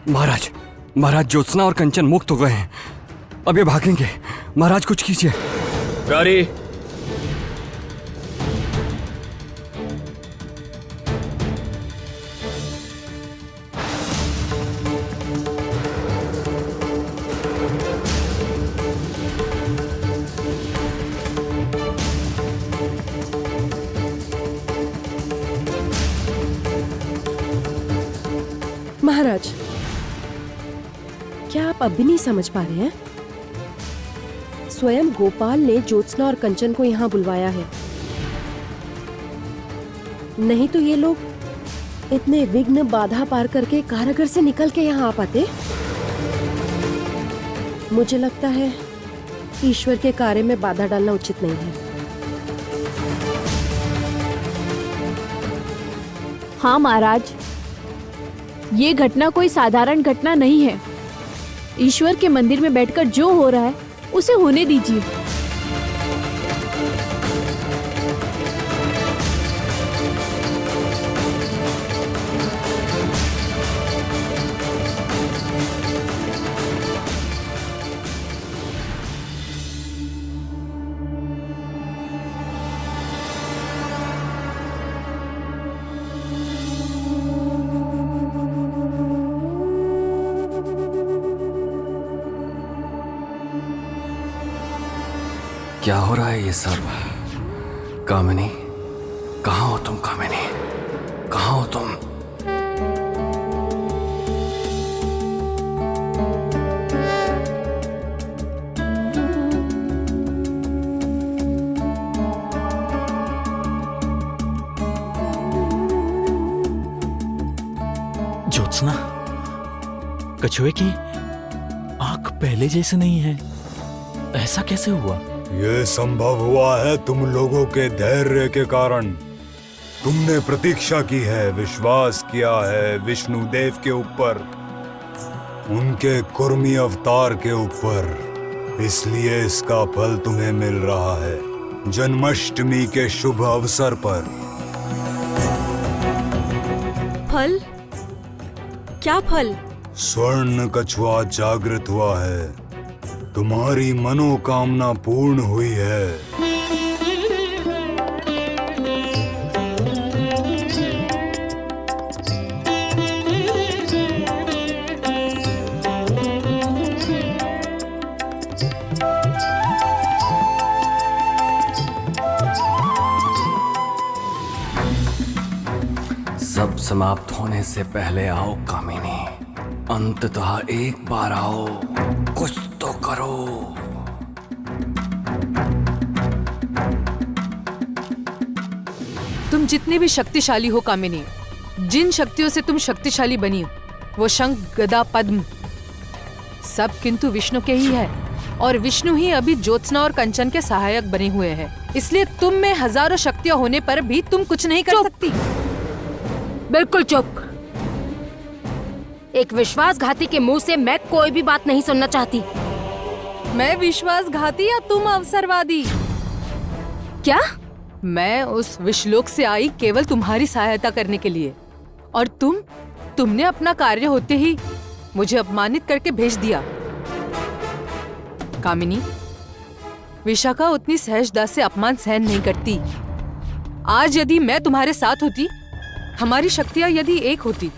महाराज, महाराज ज्योत्सना और कंचन मुक्त हो गए हैं। अब ये भागेंगे। महाराज कुछ कीजिए। प्यारी, महाराज, क्या आप अब भी नहीं समझ पा रहे हैं? स्वयं गोपाल ने ज्योत्सना और कंचन को यहाँ बुलवाया है। नहीं तो ये लोग इतने विघ्न बाधा पार करके कारागार से निकल के यहाँ आ पाते। मुझे लगता है ईश्वर के कार्य में बाधा डालना उचित नहीं है। हाँ महाराज, ये घटना कोई साधारण घटना नहीं है। ईश्वर के मंदिर में बैठकर जो हो रहा है उसे होने दीजिए। क्या हो रहा है ये सब? कामिनी, कहाँ हो तुम? कामिनी, कहाँ हो तुम? ज्योत्सना, कछुए की आंख पहले जैसे नहीं है, ऐसा कैसे हुआ? ये संभव हुआ है तुम लोगों के धैर्य के कारण। तुमने प्रतीक्षा की है, विश्वास किया है विष्णु देव के ऊपर, उनके कुर्मी अवतार के ऊपर, इसलिए इसका फल तुम्हें मिल रहा है जन्माष्टमी के शुभ अवसर पर। फल? क्या फल? स्वर्ण कछुआ जागृत हुआ है, तुम्हारी मनोकामना पूर्ण हुई है। सब समाप्त होने से पहले आओ कामिनी, अंततः एक बार आओ, कुछ तो करो। तुम जितने भी शक्तिशाली हो कामिनी, जिन शक्तियों से तुम शक्तिशाली बनी हो, वो शंख, गदा, पद्म सब किंतु विष्णु के ही है। और विष्णु ही अभी ज्योत्सना और कंचन के सहायक बने हुए हैं। इसलिए तुम में हजारों शक्तियां होने पर भी तुम कुछ नहीं कर सकती। बिल्कुल चुप। एक विश्वासघाती के मुंह से मैं कोई भी बात नहीं सुनना चाहती। मैं विश्वासघाती या तुम अवसरवादी? क्या? मैं उस विश्वलोक से आई केवल तुम्हारी सहायता करने के लिए, और तुमने अपना कार्य होते ही मुझे अपमानित करके भेज दिया। कामिनी, विशाखा उतनी सहजता से अपमान सहन नहीं करती। आज यदि मैं तुम्हारे साथ होती, हमारी शक्तियां यदि एक होती,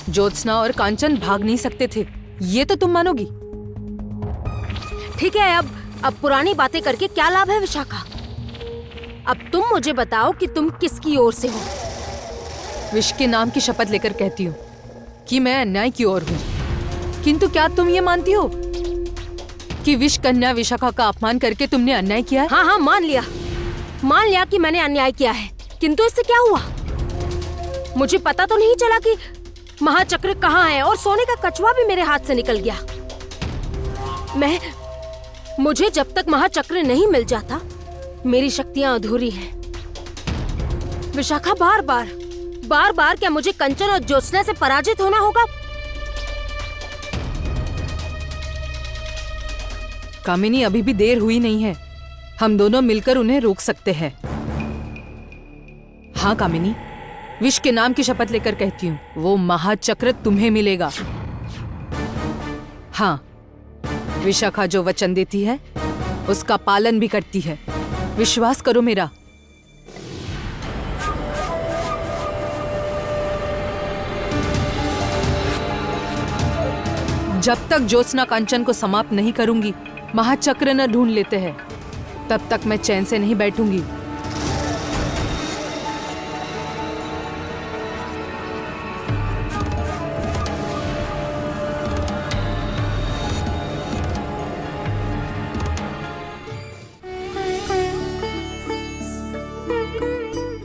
ज्योत्सना और कांचन भाग नहीं सकते थे, ये तो तुम मानोगी। ठीक है, अब पुरानी बातें करके क्या लाभ है विशाखा? अब तुम मुझे बताओ कि तुम किसकी ओर से हो। विष के नाम की शपथ लेकर कहती हूँ कि मैं अन्याय की ओर हूँ। किंतु क्या तुम ये मानती हो कि विष कन्या विशाखा का अपमान करके तुमने अन्याय किया है? हाँ हाँ, मान लिया कि मैंने अन्याय किया है, किंतु इससे क्या हुआ? मुझे पता तो नहीं चला कि महाचक्र कहाँ है, और सोने का कछुआ भी मेरे हाथ से निकल गया। मुझे जब तक महाचक्र नहीं मिल जाता, मेरी शक्तियां अधूरी हैं। विशाखा, बार बार क्या मुझे कंचन और ज्योत्सना से पराजित होना होगा? कामिनी, अभी भी देर हुई नहीं है। हम दोनों मिलकर उन्हें रोक सकते हैं। हाँ कामिनी, विष के नाम की शपथ लेकर कहती हूँ, वो महाचक्र तुम्हें मिलेगा। हाँ, विशाखा जो वचन देती है उसका पालन भी करती है। विश्वास करो मेरा। जब तक ज्योत्सना कंचन को समाप्त नहीं करूंगी, महाचक्र न ढूंढ लेते हैं, तब तक मैं चैन से नहीं बैठूंगी।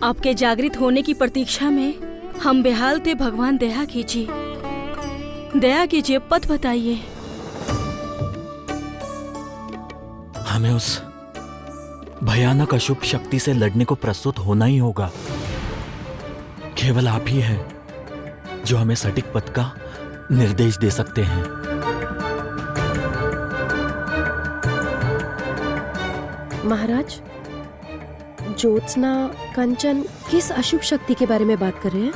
आपके जागृत होने की प्रतीक्षा में हम बेहाल थे। भगवान दया कीजिए, दया कीजिए, पथ बताइए। हमें उस भयानक अशुभ शक्ति से लड़ने को प्रस्तुत होना ही होगा। केवल आप ही हैं जो हमें सटीक पथ का निर्देश दे सकते हैं। महाराज, ज्योत्सना कंचन किस अशुभ शक्ति के बारे में बात कर रहे हैं?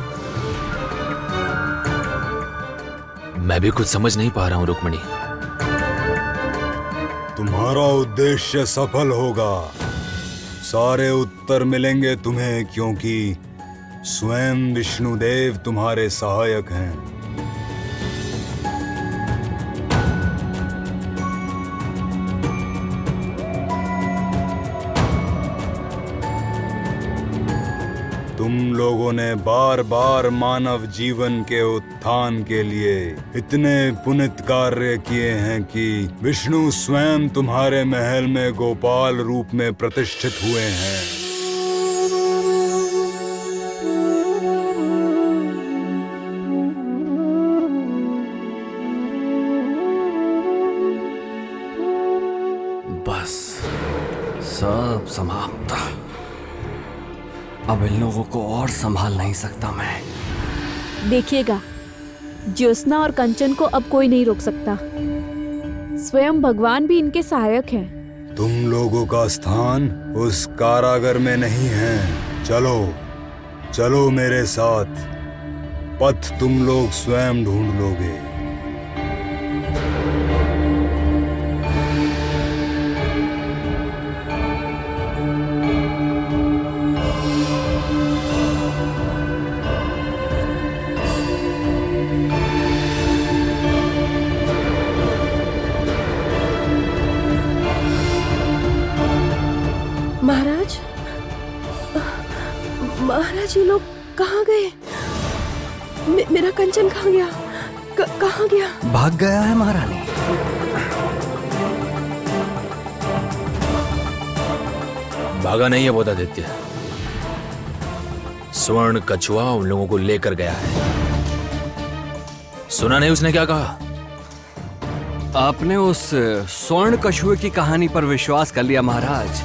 मैं भी कुछ समझ नहीं पा रहा हूँ रुक्मणी। तुम्हारा उद्देश्य सफल होगा। सारे उत्तर मिलेंगे तुम्हें, क्योंकि स्वयं विष्णुदेव तुम्हारे सहायक हैं। तुम लोगों ने बार बार मानव जीवन के उत्थान के लिए इतने पुनित कार्य किए हैं कि विष्णु स्वयं तुम्हारे महल में गोपाल रूप में प्रतिष्ठित हुए हैं। बस सब समाप्त। अब इन लोगों को और संभाल नहीं सकता मैं। देखिएगा, ज्योत्सना और कंचन को अब कोई नहीं रोक सकता। स्वयं भगवान भी इनके सहायक हैं। तुम लोगों का स्थान उस कारागार में नहीं है। चलो चलो मेरे साथ, पथ तुम लोग स्वयं ढूंढ लोगे। महाराज, महाराज, ये लोग कहाँ गए? मेरा कंचन कहाँ गया? कहाँ गया? भाग गया है महारानी। भागा नहीं है बोधादित्य, स्वर्ण कछुआ उन लोगों को लेकर गया है। सुना नहीं उसने क्या कहा? आपने उस स्वर्ण कछुए की कहानी पर विश्वास कर लिया महाराज।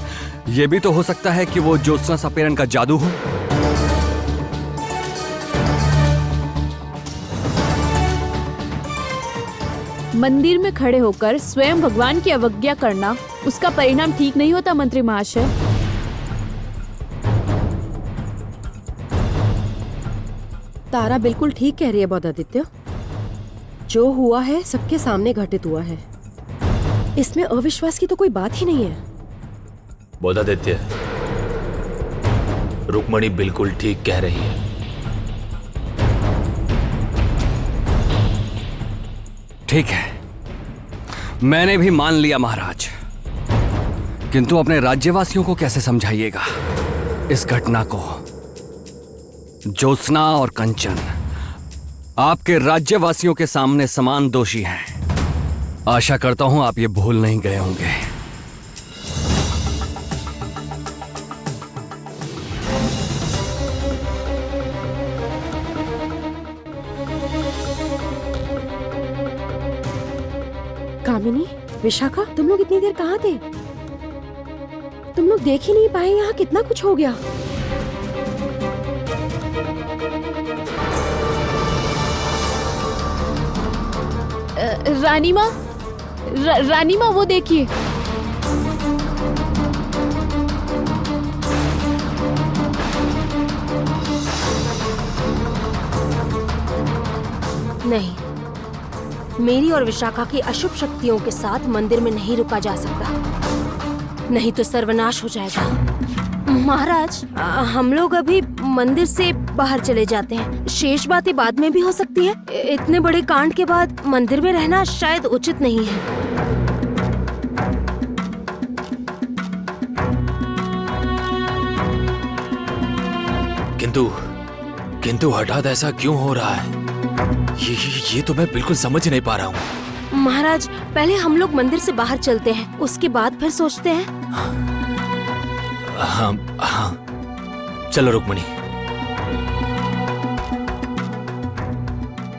ये भी तो हो सकता है कि वो ज्योत्सना सपेरन का जादू हो। मंदिर में खड़े होकर स्वयं भगवान की अवज्ञा करना, उसका परिणाम ठीक नहीं होता मंत्री महाशय। तारा बिल्कुल ठीक कह रही है बोधादित्य। जो हुआ है सबके सामने घटित हुआ है। इसमें अविश्वास की तो कोई बात ही नहीं है। बोधादित्य, रुक्मणी बिल्कुल ठीक कह रही है। ठीक है, मैंने भी मान लिया महाराज, किंतु अपने राज्यवासियों को कैसे समझाइएगा इस घटना को? ज्योत्सना और कंचन आपके राज्यवासियों के सामने समान दोषी हैं। आशा करता हूं आप ये भूल नहीं गए होंगे। कामिनी, विशाखा, तुम लोग इतनी देर कहाँ थे? तुम लोग देख ही नहीं पाए यहाँ कितना कुछ हो गया। रानी माँ, रानी माँ, वो देखिए। नहीं, मेरी और विशाखा की अशुभ शक्तियों के साथ मंदिर में नहीं रुका जा सकता, नहीं तो सर्वनाश हो जाएगा। महाराज, हम लोग अभी मंदिर से बाहर चले जाते हैं। शेष बातें बाद में भी हो सकती है। इतने बड़े कांड के बाद मंदिर में रहना शायद उचित नहीं है। किंतु हठात ऐसा क्यों हो रहा है? ये तो मैं बिल्कुल समझ नहीं पा रहा हूँ। महाराज, पहले हम लोग मंदिर से बाहर चलते हैं, उसके बाद फिर सोचते हैं। हाँ, चलो रुक्मिणी,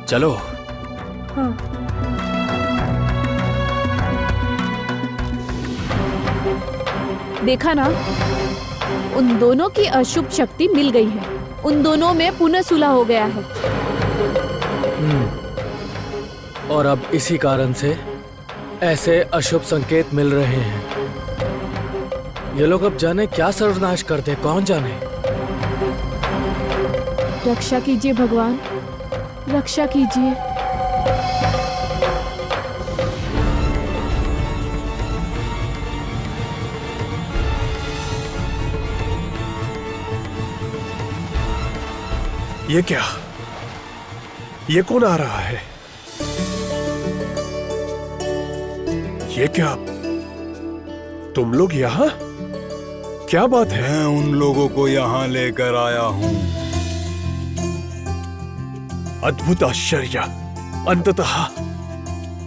चलो। हाँ। देखा ना, उन दोनों की अशुभ शक्ति मिल गई है। उन दोनों में पुनः सुलह हो गया है। और अब इसी कारण से ऐसे अशुभ संकेत मिल रहे हैं। ये लोग अब जाने क्या सर्वनाश करते, कौन जाने। रक्षा कीजिए भगवान, रक्षा कीजिए। ये क्या? ये कौन आ रहा है? ये क्या? तुम लोग यहाँ? क्या बात है? मैं उन लोगों को यहाँ लेकर आया हूँ। अद्भुत आश्चर्य!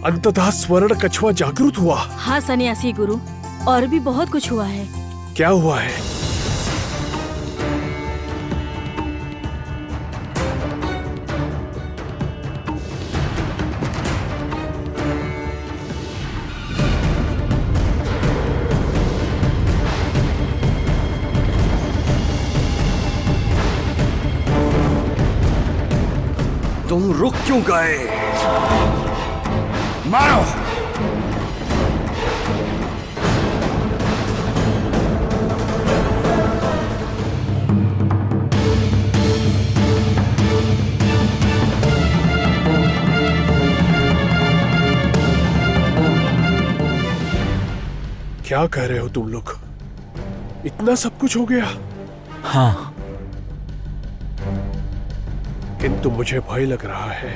अंततः स्वर्ण कछुआ जागृत हुआ। हाँ सन्यासी गुरु, और भी बहुत कुछ हुआ है। क्या हुआ है? तुम रुक क्यों गए? मारो! क्या कह रहे हो तुम लोग? इतना सब कुछ हो गया? हाँ, किंतु मुझे भय लग रहा है।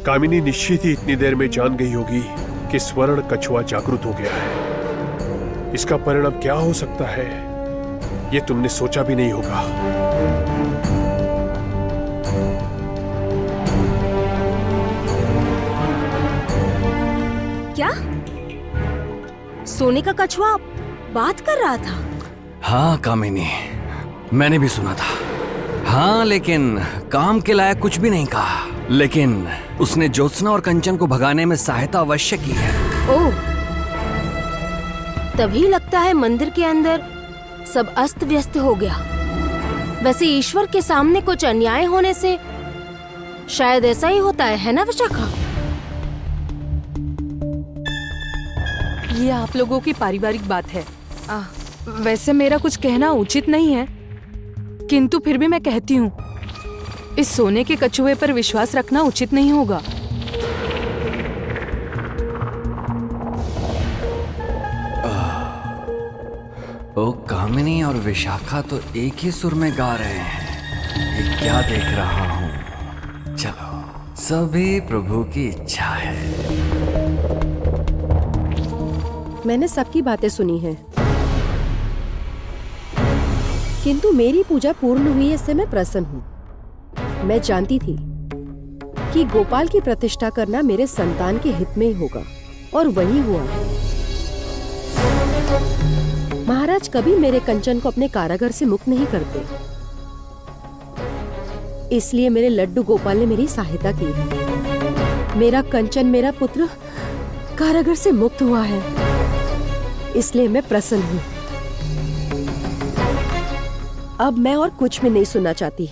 कामिनी निश्चित ही इतनी देर में जान गई होगी कि स्वर्ण कछुआ जागृत हो गया है। इसका परिणाम क्या हो सकता है, ये तुमने सोचा भी नहीं होगा। क्या? सोने का कछुआ बात कर रहा था? हाँ कामिनी, मैंने भी सुना था। हाँ, लेकिन काम के लायक कुछ भी नहीं कहा। लेकिन उसने ज्योत्सना और कंचन को भगाने में सहायता अवश्य की है। ओह, तभी लगता है मंदिर के अंदर सब अस्त व्यस्त हो गया। वैसे ईश्वर के सामने कुछ अन्याय होने से शायद ऐसा ही होता है ना विशाखा? ये आप लोगों की पारिवारिक बात है। वैसे मेरा कुछ कहना उचित नहीं है, किंतु फिर भी मैं कहती हूँ, इस सोने के कछुए पर विश्वास रखना उचित नहीं होगा। ओ कामिनी और विशाखा तो एक ही सुर में गा रहे हैं। ये क्या देख रहा हूँ? चलो, सभी प्रभु की इच्छा है। मैंने सबकी बातें सुनी हैं, किंतु मेरी पूजा पूर्ण हुई, इससे मैं प्रसन्न हूँ। मैं जानती थी कि गोपाल की प्रतिष्ठा करना मेरे संतान के हित में ही होगा, और वही हुआ। महाराज कभी मेरे कंचन को अपने कारागार से मुक्त नहीं करते, इसलिए मेरे लड्डू गोपाल ने मेरी सहायता की। मेरा कंचन, मेरा पुत्र कारागार से मुक्त हुआ है, इसलिए मैं प्रसन्न हूँ। अब मैं और कुछ भी नहीं सुनना चाहती।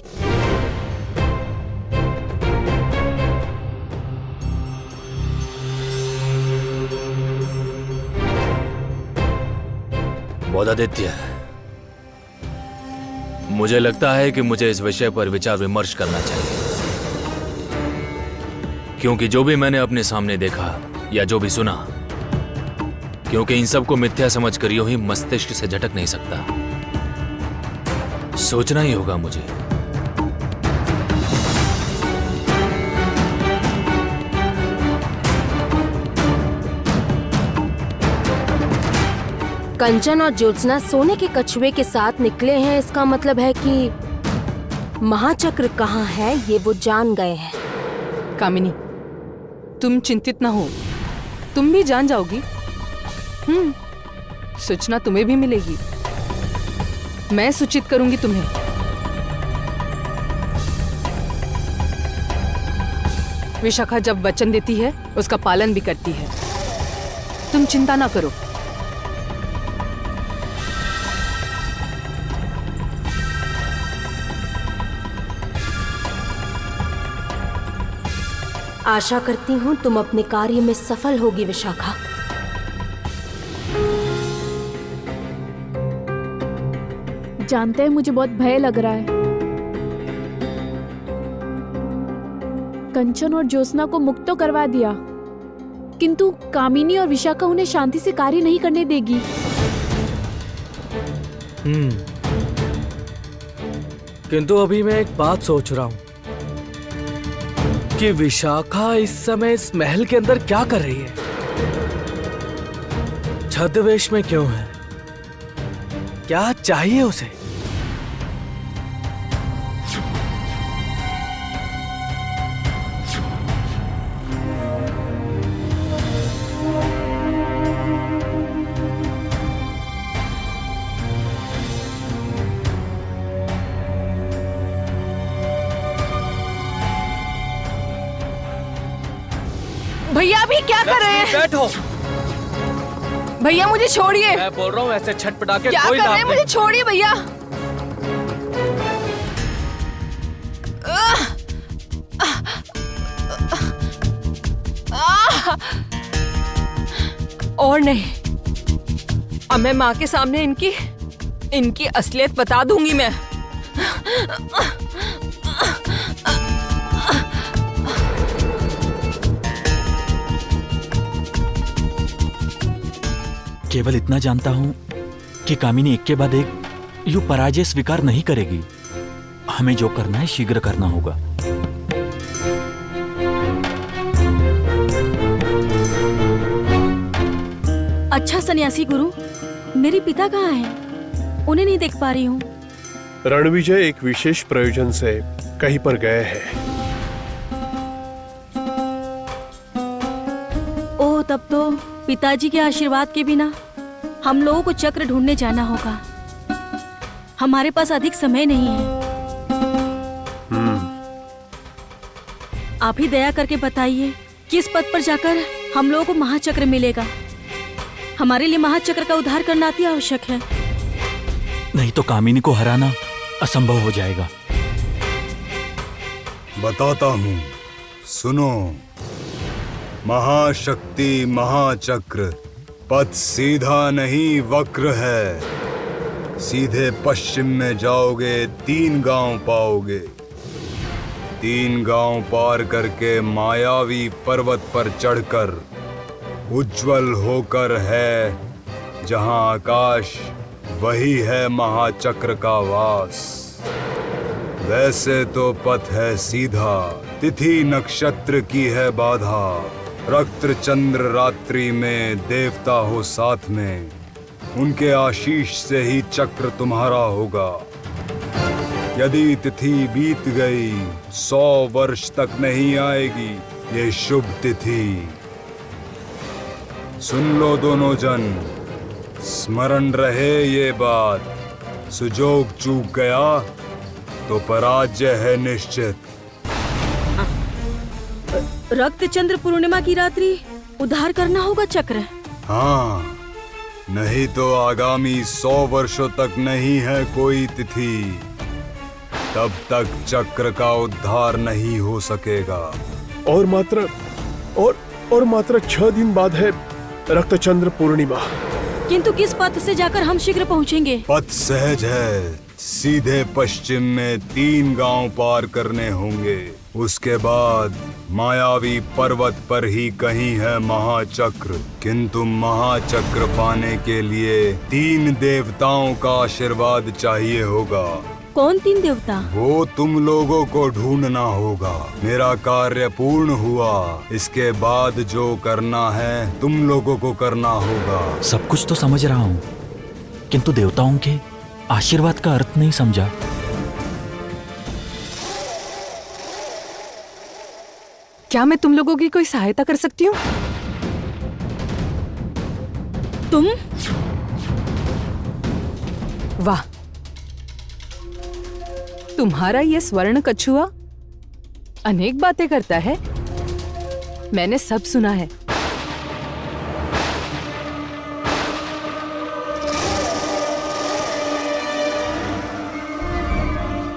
बोधादित्य, मुझे लगता है कि मुझे इस विषय पर विचार विमर्श करना चाहिए। क्योंकि जो भी मैंने अपने सामने देखा या जो भी सुना, क्योंकि इन सब को मिथ्या समझकर यूं ही मस्तिष्क से झटक नहीं सकता, सोचना ही होगा मुझे। कंचन और ज्योत्सना सोने के कछुए के साथ निकले हैं, इसका मतलब है कि महाचक्र कहाँ है ये वो जान गए हैं। कामिनी, तुम चिंतित ना हो, तुम भी जान जाओगी। सूचना तुम्हें भी मिलेगी, मैं सूचित करूंगी तुम्हें। विशाखा जब वचन देती है उसका पालन भी करती है, तुम चिंता ना करो। आशा करती हूँ तुम अपने कार्य में सफल होगी विशाखा। जानते हैं मुझे बहुत भय लग रहा है। कंचन और ज्योत्सना को मुक्त तो करवा दिया, किंतु कामिनी और विशाखा उन्हें शांति से कार्य नहीं करने देगी। किंतु अभी मैं एक बात सोच रहा हूँ कि विशाखा इस समय इस महल के अंदर क्या कर रही है? छद्मवेश में क्यों है? क्या चाहिए उसे? भैया अभी क्या कर रहे हैं? बैठो। भैया मुझे छोड़िए। मैं बोल रहा हूँ ऐसे छटपटा के क्या कोई कर लाभ रहे हैं? नहीं। मुझे छोड़िए भैया। और नहीं, अब मैं माँ के सामने इनकी असलियत बता दूंगी मैं। केवल इतना जानता हूं कि कामिनी एक के बाद एक यूं पराजय स्वीकार नहीं करेगी। हमें जो करना है शीघ्र करना होगा। अच्छा सन्यासी गुरु, मेरे पिता कहाँ हैं? उन्हें नहीं देख पा रही हूँ। रणविजय एक विशेष प्रयोजन से कहीं पर गए हैं। ओह, तब तो पिताजी के आशीर्वाद के बिना हम लोगों को चक्र ढूंढने जाना होगा। हमारे पास अधिक समय नहीं है। आप ही दया करके बताइए किस पथ पर जाकर हम लोगों को महाचक्र मिलेगा। हमारे लिए महाचक्र का उद्धार करना अति आवश्यक है। नहीं तो कामिनी को हराना असंभव हो जाएगा। बताता हूँ, सुनो। महाशक्ति महाचक्र पथ सीधा नहीं वक्र है। सीधे पश्चिम में जाओगे 3 गांव पाओगे। 3 गांव पार करके मायावी पर्वत पर चढ़कर उज्जवल होकर है जहां आकाश, वही है महाचक्र का वास। वैसे तो पथ है सीधा, तिथि नक्षत्र की है बाधा। रक्त चंद्र रात्रि में देवता हो साथ में, उनके आशीष से ही चक्र तुम्हारा होगा। यदि तिथि बीत गई 100 वर्ष तक नहीं आएगी ये शुभ तिथि। सुन लो दोनों जन, स्मरण रहे ये बात। सुजोग चूक गया तो पराजय है निश्चित। रक्त चंद्र पूर्णिमा की रात्रि उद्धार करना होगा चक्र। हाँ, नहीं तो आगामी 100 वर्षों तक नहीं है कोई तिथि। तब तक चक्र का उद्धार नहीं हो सकेगा। और मात्र 6 दिन बाद है रक्तचंद्र पूर्णिमा। किंतु किस पथ से जाकर हम शीघ्र पहुँचेंगे? पथ सहज है। सीधे पश्चिम में 3 गांव पार करने होंगे। उसके बाद मायावी पर्वत पर ही कहीं है महाचक्र, किंतु महाचक्र पाने के लिए 3 देवताओं का आशीर्वाद चाहिए होगा। कौन 3 देवता? वो तुम लोगों को ढूंढना होगा। मेरा कार्य पूर्ण हुआ, इसके बाद जो करना है तुम लोगों को करना होगा। सब कुछ तो समझ रहा हूँ, किंतु देवताओं के आशीर्वाद का अर्थ नहीं समझा। क्या मैं तुम लोगों की कोई सहायता कर सकती हूँ? तुम? वाह, तुम्हारा ये स्वर्ण कछुआ अनेक बातें करता है। मैंने सब सुना है।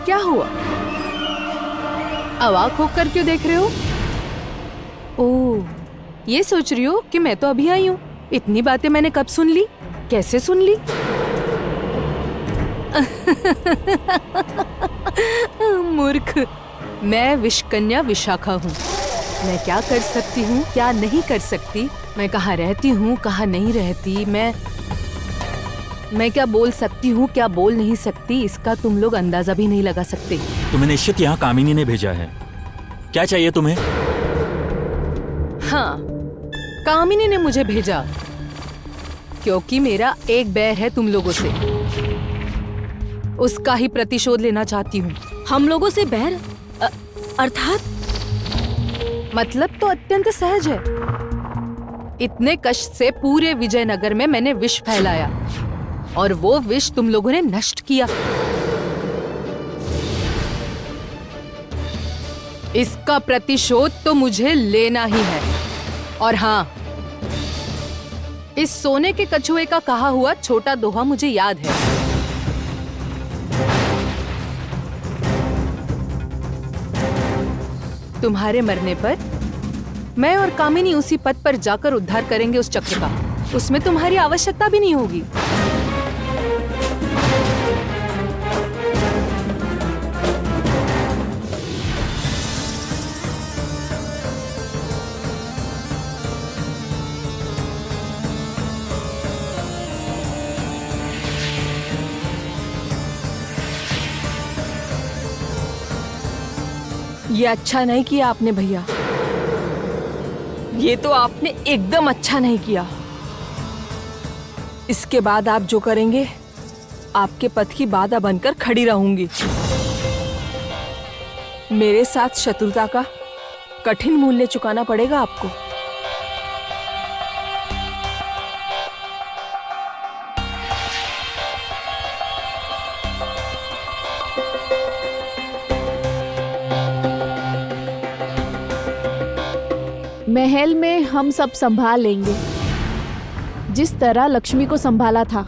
क्या हुआ? अवाक होकर क्यों देख रहे हो? ओह, ये सोच रही हो कि मैं तो अभी आई हूँ। इतनी बातें मैंने कब सुन ली, कैसे सुन ली? मूर्ख, मैं विषकन्या विशाखा हूँ। मैं क्या कर सकती हूँ, क्या नहीं कर सकती, मैं कहाँ रहती हूँ, कहाँ नहीं रहती, मैं क्या बोल सकती हूँ, क्या बोल नहीं सकती, इसका तुम लोग अंदाजा भी नहीं लगा सकते। तुम्हें निश्चित यहाँ कामिनी ने भेजा है। क्या चाहिए तुम्हें? हाँ, कामिनी ने मुझे भेजा क्योंकि मेरा एक बैर है तुम लोगों से। उसका ही प्रतिशोध लेना चाहती हूँ। हम लोगों से बैर? अर्थात? मतलब तो अत्यंत सहज है। इतने कष्ट से पूरे विजयनगर में मैंने विष फैलाया और वो विष तुम लोगों ने नष्ट किया। इसका प्रतिशोध तो मुझे लेना ही है। और हाँ, इस सोने के कछुए का कहा हुआ छोटा दोहा मुझे याद है। तुम्हारे मरने पर मैं और कामिनी उसी पद पर जाकर उद्धार करेंगे उस चक्र का। उसमें तुम्हारी आवश्यकता भी नहीं होगी। ये अच्छा नहीं किया आपने भैया, ये तो आपने एकदम अच्छा नहीं किया। इसके बाद आप जो करेंगे, आपके पथ की बाधा बनकर खड़ी रहूंगी। मेरे साथ शत्रुता का कठिन मूल्य चुकाना पड़ेगा आपको। महल में हम सब संभाल लेंगे, जिस तरह लक्ष्मी को संभाला था।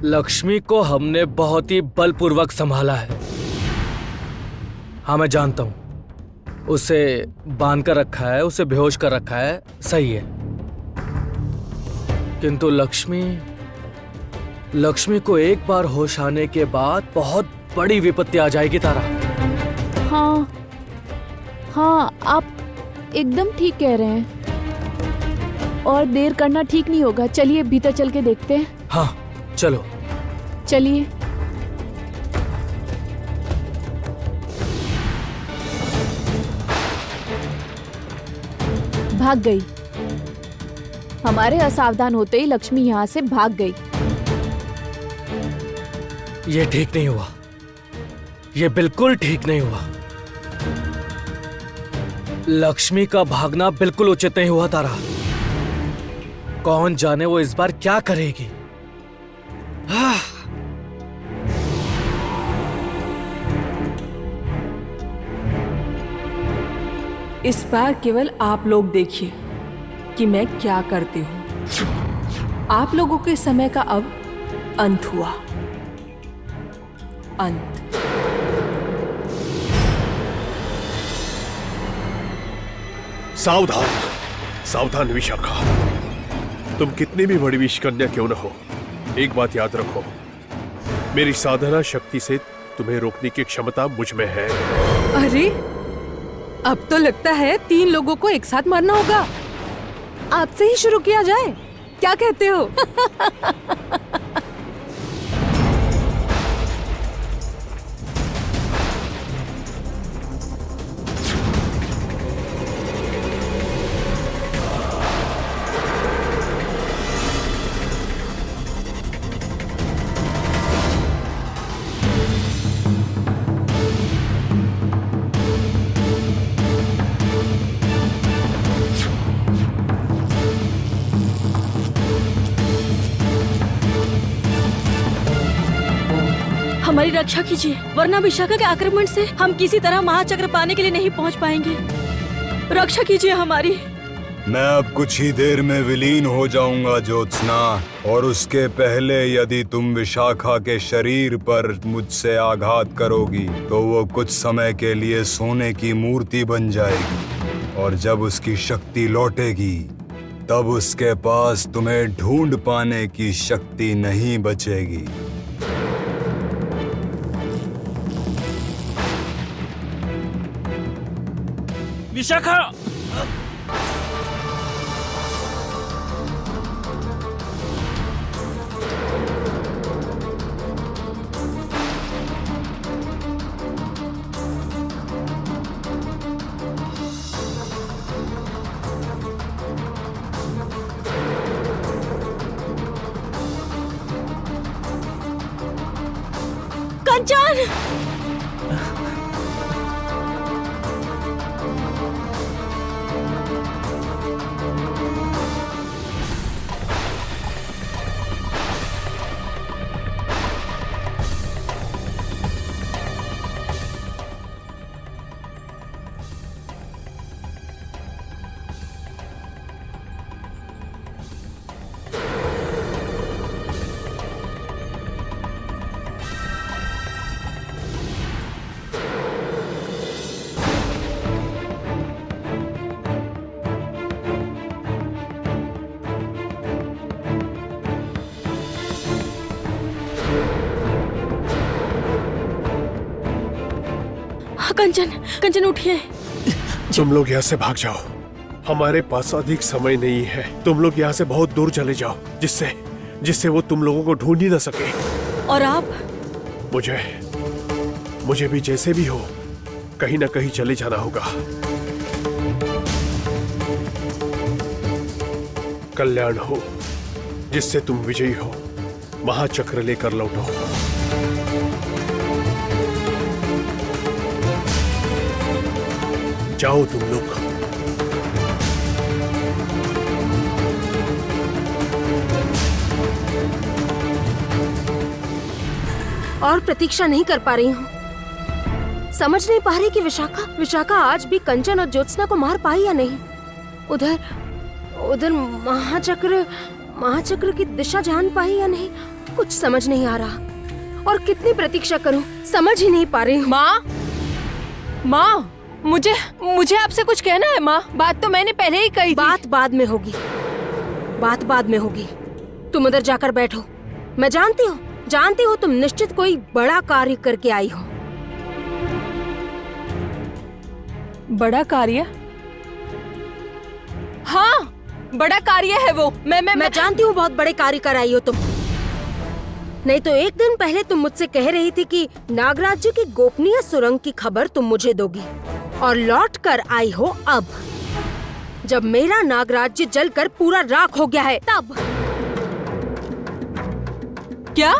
लक्ष्मी को हमने बहुत ही बलपूर्वक संभाला है। हाँ, मैं जानता हूं। उसे बांध कर रखा है, उसे बेहोश कर रखा है, सही है। किंतु लक्ष्मी को एक बार होश आने के बाद बहुत बड़ी विपत्ति आ जाएगी तारा। हाँ, आप एकदम ठीक कह रहे हैं और देर करना ठीक नहीं होगा। चलिए भीतर चल के देखते हैं। हाँ, चलो। चलिए। भाग गई। हमारे असावधान होते ही लक्ष्मी यहाँ से भाग गई। ये ठीक नहीं हुआ, ये बिल्कुल ठीक नहीं हुआ। लक्ष्मी का भागना बिल्कुल उचित नहीं हुआ तारा। कौन जाने वो इस बार क्या करेगी। इस बार केवल आप लोग देखिए कि मैं क्या करती हूँ। आप लोगों के समय का अब अंत हुआ। अंत। सावधान, सावधान विशाखा। तुम कितनी भी बड़ी विषकन्या क्यों न हो, एक बात याद रखो, मेरी साधना शक्ति से तुम्हें रोकने की क्षमता मुझ में है। अरे अब तो लगता है 3 लोगों को एक साथ मारना होगा। आपसे ही शुरू किया जाए, क्या कहते हो? हमारी रक्षा कीजिए, वरना विशाखा के आक्रमण से हम किसी तरह महाचक्र पाने के लिए नहीं पहुंच पाएंगे। रक्षा कीजिए हमारी। मैं अब कुछ ही देर में विलीन हो जाऊंगा ज्योत्सना, और उसके पहले यदि तुम विशाखा के शरीर पर मुझसे आघात करोगी तो वो कुछ समय के लिए सोने की मूर्ति बन जाएगी, और जब उसकी शक्ति लौटेगी तब उसके पास तुम्हें ढूंढ पाने की शक्ति नहीं बचेगी। विशाखा! कंचन! कंचन, कंचन उठिए। तुम लोग यहाँ से भाग जाओ, हमारे पास अधिक समय नहीं है। तुम लोग यहाँ से बहुत दूर चले जाओ, जिससे वो तुम लोगों को ढूंढ ही ना सके। और आप? मुझे भी जैसे भी हो कहीं ना कहीं चले जाना होगा। कल्याण हो, जिससे तुम विजयी हो, महाचक्र लेकर लौटो। जाओ तुम लोग। और प्रतीक्षा नहीं कर पा रही हूँ। समझ नहीं पा रही कि विशाखा आज भी कंचन और ज्योत्सना को मार पाई या नहीं। उधर महाचक्र की दिशा जान पाई या नहीं, कुछ समझ नहीं आ रहा। और कितनी प्रतीक्षा करूं, समझ ही नहीं पा रही हूँ। माँ, मुझे आपसे कुछ कहना है माँ। बात तो मैंने पहले ही कही थी। बात बाद में होगी। तुम उधर जाकर बैठो। मैं जानती हूँ तुम निश्चित कोई बड़ा कार्य करके आई हो। बड़ा कार्य? हाँ, बड़ा कार्य है वो। मैं जानती हूँ बहुत बड़े कार्य कर आई हो तुम। नहीं तो एक दिन पहले तुम मुझसे कह रही थी कि नागराज्य की गोपनीय सुरंग की खबर तुम मुझे दोगी, और लौट कर आई हो अब, जब मेरा नागराज्य जलकर पूरा राख हो गया है। तब क्या?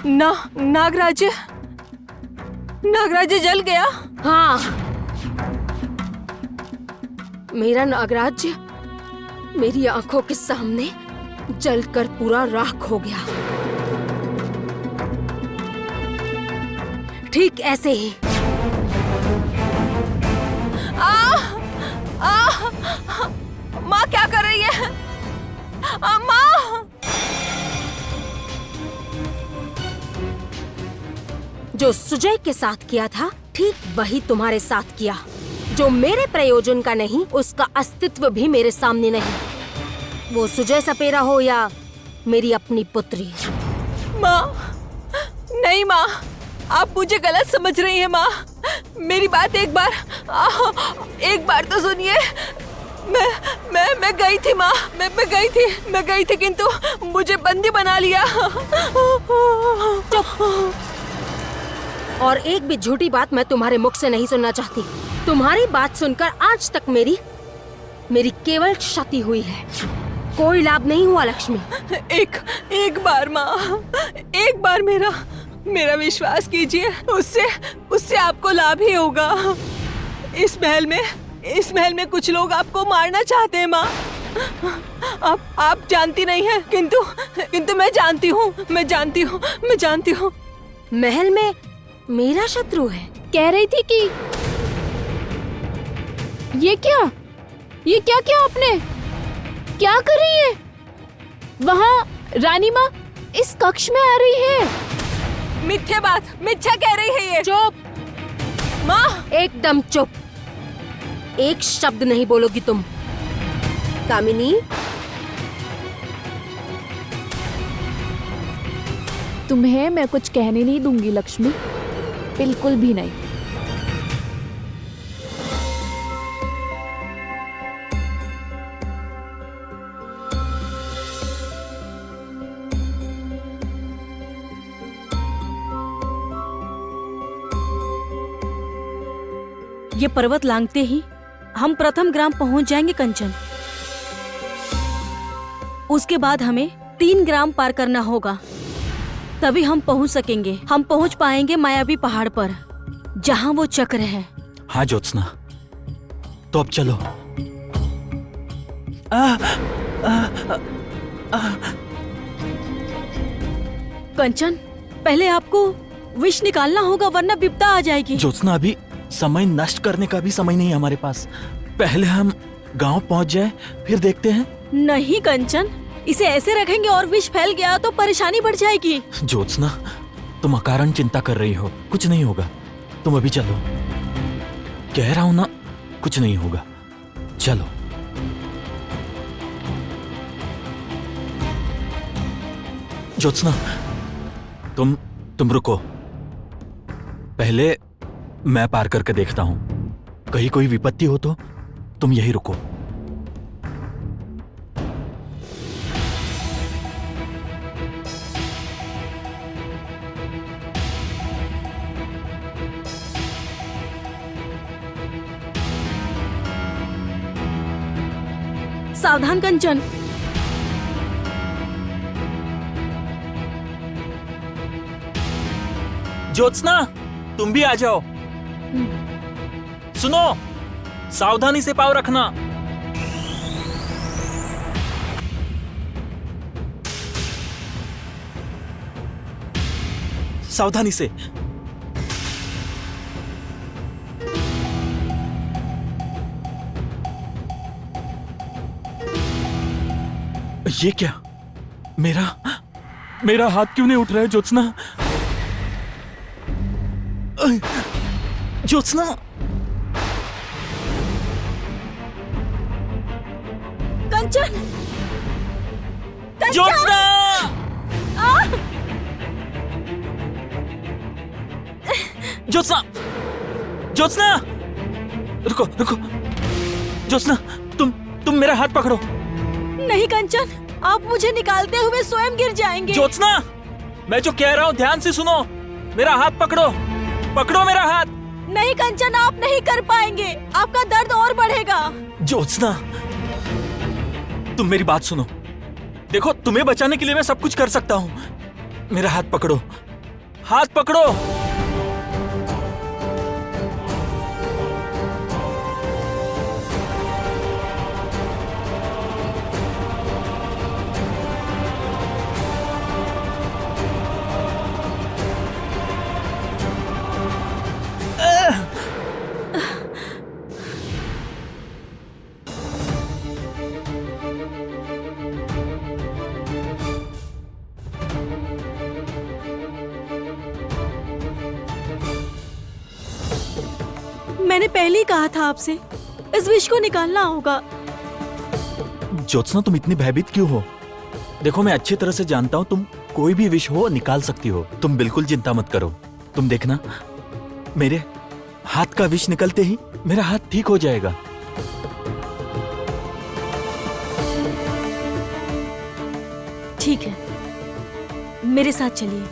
नागराज्य जल गया? हाँ, मेरा नागराज्य मेरी आंखों के सामने जलकर पूरा राख हो गया। ठीक ऐसे ही। माँ क्या कर रही है? माँ! जो सुजय के साथ किया था, ठीक वही तुम्हारे साथ किया। जो मेरे प्रयोजन का नहीं, उसका अस्तित्व भी मेरे सामने नहीं। वो सुजय सपेरा हो या मेरी अपनी पुत्री। माँ, नहीं माँ, आप मुझे गलत समझ रही हैं माँ। मेरी बात एक बार तो सुनिए। मैं गई थी माँ, मैं गई थी किंतु मुझे बंदी बना लिया। और एक भी झूठी बात मैं तुम्हारे मुख से नहीं सुनना चाहती। तुम्हारी बात सुनकर आज तक मेरी केवल क्षति हुई है, कोई लाभ नहीं हुआ लक्ष्मी। एक बार माँ, एक बार मेरा विश्वास कीजिए, उससे आपको लाभ ही होगा। इस महल में कुछ लोग आपको मारना चाहते हैं माँ। आप जानती नहीं हैं, किंतु मैं जानती हूँ। महल में मेरा शत्रु है? कह रही थी कि ये क्या किया आपने? क्या कर रही है? वहाँ रानी माँ इस कक्ष में आ रही है। मिथ्या कह रही है ये। चुप माँ, एकदम चुप। एक शब्द नहीं बोलोगी तुम। कामिनी, तुम्हें मैं कुछ कहने नहीं दूंगी लक्ष्मी, बिल्कुल भी नहीं। ये पर्वत लांघते ही हम प्रथम ग्राम पहुंच जाएंगे कंचन। उसके बाद हमें 3 ग्राम पार करना होगा, तभी हम पहुंच सकेंगे। हम पहुंच पाएंगे मायावी पहाड़ पर, जहां वो चक्र है। हाँ ज्योत्सना, तो अब चलो। कंचन, पहले आपको विष निकालना होगा, वरना विपदा आ जाएगी। ज्योत्सना, अभी समय नष्ट करने का भी समय नहीं है हमारे पास। पहले हम गांव पहुंच जाए, फिर देखते हैं। नहीं कंचन, इसे ऐसे रखेंगे और विष फैल गया तो परेशानी बढ़ जाएगी। ज्योत्सना, तुम अकारण चिंता कर रही हो, कुछ नहीं होगा। तुम अभी चलो, कह रहा हूं ना, कुछ नहीं होगा। चलो। ज्योत्सना, तुम रुको, पहले मैं पार करके देखता हूं। कहीं कोई विपत्ति हो तो तुम यही रुको। सावधान कंचन। ज्योत्सना, तुम भी आ जाओ। सुनो, सावधानी से पाँव रखना। सावधानी से। ये क्या? मेरा हाथ क्यों नहीं उठ रहा है ज्योत्सना? ज्योत्सना, कंचन, ज्योत्सना, ज्योत्सना, ज्योत्सना, रुको। ज्योत्सना, तुम मेरा हाथ पकड़ो। नहीं कंचन, आप मुझे निकालते हुए स्वयं गिर जाएंगे। ज्योत्सना, मैं जो कह रहा हूँ ध्यान से सुनो। मेरा हाथ पकड़ो मेरा हाथ। नहीं कंचन, आप नहीं कर पाएंगे, आपका दर्द और बढ़ेगा। ज्योत्सना, तुम मेरी बात सुनो। देखो, तुम्हें बचाने के लिए मैं सब कुछ कर सकता हूँ। मेरा हाथ पकड़ो। मैंने पहले ही कहा था आपसे, इस विष को निकालना होगा। ज्योत्सना, तुम इतनी भयभीत क्यों हो? देखो, मैं अच्छी तरह से जानता हूँ तुम कोई भी विष हो निकाल सकती हो। तुम बिल्कुल चिंता मत करो। तुम देखना, मेरे हाथ का विष निकलते ही मेरा हाथ ठीक हो जाएगा। ठीक है, मेरे साथ चलिए।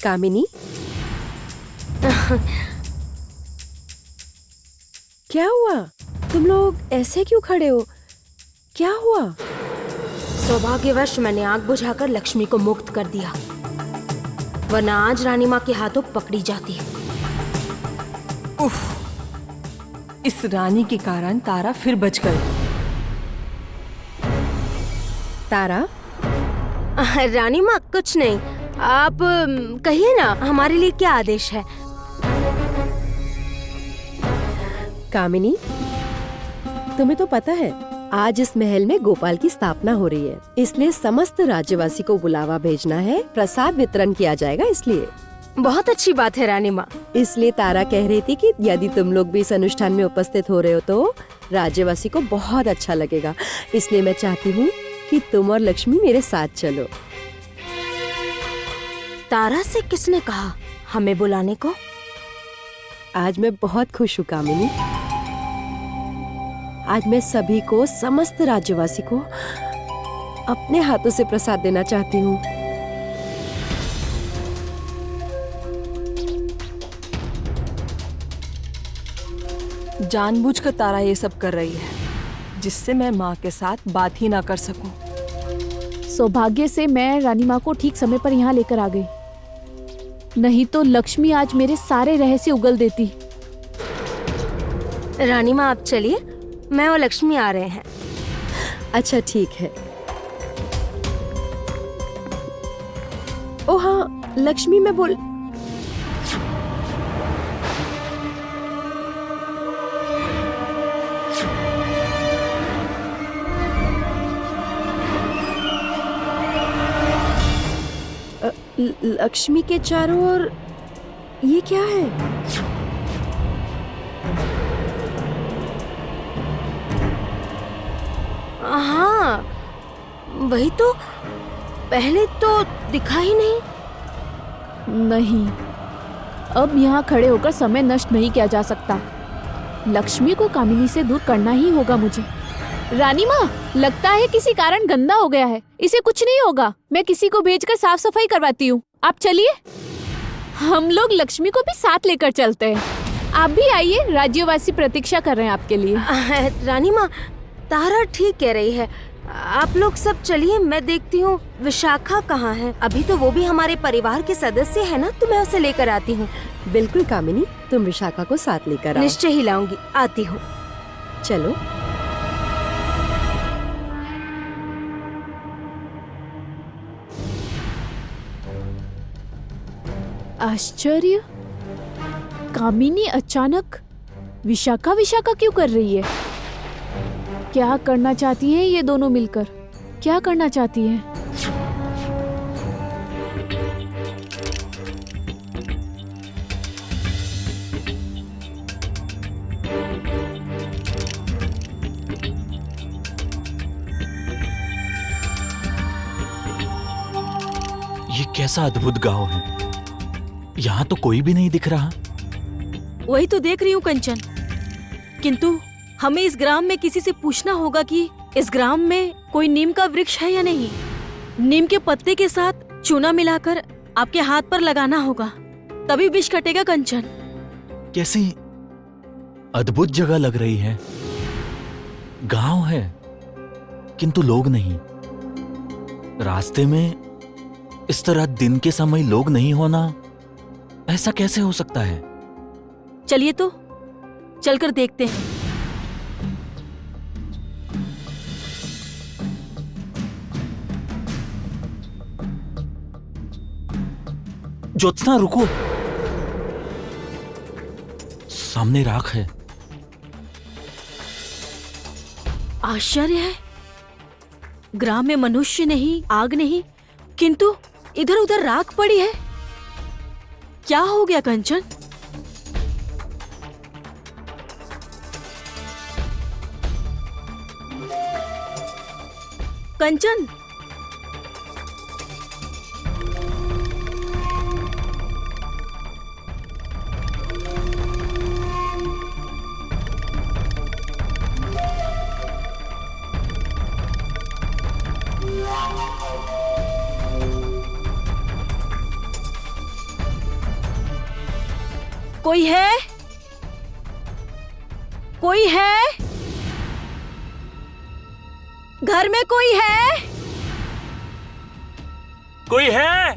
कामिनी, क्या हुआ? तुम लोग ऐसे क्यों खड़े हो? क्या हुआ? सौभाग्यवश मैंने आग बुझाकर लक्ष्मी को मुक्त कर दिया, वरना आज रानी माँ के हाथों पकड़ी जाती। उफ, इस रानी के कारण तारा फिर बच गई। तारा, रानी माँ कुछ नहीं, आप कहिए ना हमारे लिए क्या आदेश है। कामिनी, तुम्हें तो पता है आज इस महल में गोपाल की स्थापना हो रही है, इसलिए समस्त राज्यवासी को बुलावा भेजना है, प्रसाद वितरण किया जाएगा। इसलिए बहुत अच्छी बात है रानी माँ। इसलिए तारा कह रही थी कि यदि तुम लोग भी इस अनुष्ठान में उपस्थित हो रहे हो तो राज्यवासी को बहुत अच्छा लगेगा। इसलिए मैं चाहती हूँ कि तुम और लक्ष्मी मेरे साथ चलो। तारा से किसने कहा हमें बुलाने को? आज मैं बहुत खुश हूँ कामिनी। आज मैं सभी को, समस्त राज्यवासी को अपने हाथों से प्रसाद देना चाहती हूँ। जानबूझकर तारा ये सब कर रही है, जिससे मैं माँ के साथ बात ही ना कर सकूं। सौभाग्य से मैं रानी माँ को ठीक समय पर यहाँ लेकर आ गई, नहीं तो लक्ष्मी आज मेरे सारे रहस्य उगल देती। रानी माँ आप चलिए, मैं और लक्ष्मी आ रहे हैं। अच्छा ठीक है। ओ हाँ लक्ष्मी, मैं बोल लक्ष्मी के चारों ओर ये क्या है? हाँ, वही तो, पहले तो दिखा ही नहीं। नहीं, अब यहाँ खड़े होकर समय नष्ट नहीं किया जा सकता। लक्ष्मी को कामिनी से दूर करना ही होगा मुझे। रानी माँ, लगता है किसी कारण गंदा हो गया है। इसे कुछ नहीं होगा, मैं किसी को भेजकर साफ सफाई करवाती हूँ। आप चलिए, हम लोग लक्ष्मी को भी साथ लेकर चलते हैं। आप भी आइए, राज्यवासी प्रतीक्षा कर रहे हैं आपके लिए। रानी माँ, तारा ठीक कह रही है, आप लोग सब चलिए, मैं देखती हूँ विशाखा कहाँ है। अभी तो वो भी हमारे परिवार के सदस्य है ना, तो मैं उसे लेकर आती हूँ। बिल्कुल कामिनी, तुम विशाखा को साथ लेकर आओ। निश्चय ही लाऊंगी, आती हूँ। चलो। आश्चर्य, कामिनी अचानक विशाखा विशाखा क्यों कर रही है? क्या करना चाहती हैं ये दोनों मिलकर? क्या करना चाहती हैं? ये कैसा अद्भुत गांव है, यहाँ तो कोई भी नहीं दिख रहा। वही तो देख रही हूँ कंचन, किंतु हमें इस ग्राम में किसी से पूछना होगा कि इस ग्राम में कोई नीम का वृक्ष है या नहीं। नीम के पत्ते के साथ चूना मिलाकर आपके हाथ पर लगाना होगा, तभी विष कटेगा कंचन। कैसी अद्भुत जगह लग रही है। गांव है किंतु लोग नहीं। रास्ते में इस तरह दिन के समय लोग नहीं होना, ऐसा कैसे हो सकता है? चलिए तो चलकर देखते हैं। ज्योत्सना रुको, सामने राख है। आश्चर्य है, ग्राम में मनुष्य नहीं, आग नहीं, किंतु इधर उधर राख पड़ी है। क्या हो गया कंचन? कंचन, कोई है? कोई है? घर में कोई है? कोई है?